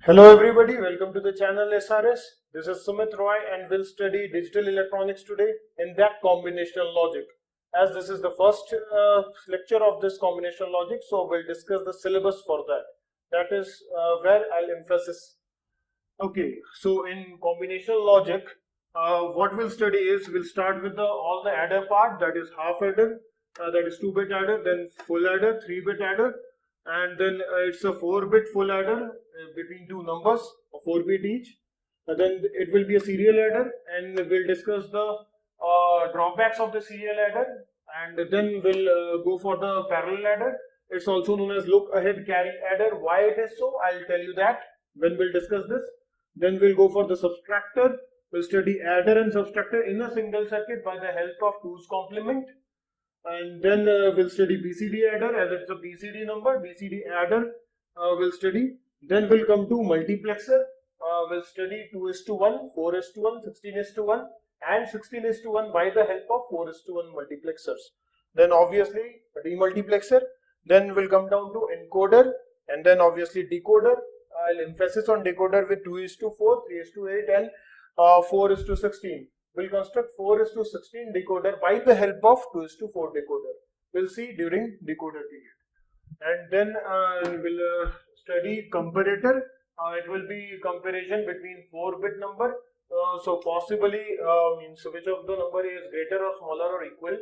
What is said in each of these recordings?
Hello everybody, welcome to the channel SRS. This is Sumit Roy and we'll study digital electronics today in that combinational logic. As this is the first lecture of this combinational logic, so we'll discuss the syllabus for that. That is where I'll emphasize. Okay, so in combinational logic, what we'll study is we'll start with all the adder part, that is half adder, that is 2-bit adder, then full adder, 3-bit adder, and then it's a 4-bit full adder between two numbers, 4-bit each. Then it will be a serial adder, and we'll discuss the drawbacks of the serial adder, and then we'll go for the parallel adder. It's also known as look ahead carry adder. Why it is so, I'll tell you that when we'll discuss this. Then we'll go for the subtractor. We'll study adder and subtractor in a single circuit by the help of 2's complement. And then we'll study BCD adder, as it's a BCD number. BCD adder we'll study. Then we'll come to multiplexer. We'll study 2:1, 4:1, 16:1 and 16:1 by the help of 4:1 multiplexers. Then obviously demultiplexer. Then we'll come down to encoder and then obviously decoder. I'll emphasis on decoder with 2:4, 3:8 and 4:16. We'll construct 4:16 decoder by the help of 2:4 decoder. We'll see during decoder period. And then we'll study comparator. It will be comparison between 4-bit number. So possibly means which of the number is greater or smaller or equal.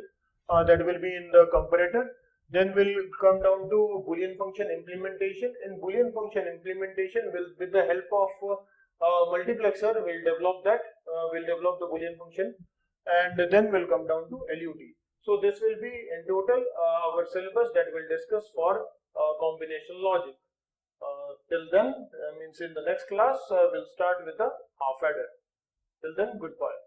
That will be in the comparator. Then we'll come down to Boolean function implementation. In Boolean function implementation, with the help of multiplexer, we'll develop that. We'll develop the Boolean function, and then we'll come down to LUT. So this will be in total our syllabus that we'll discuss for combinational logic. Till then, means in the next class, we'll start with the half adder. Till then, goodbye.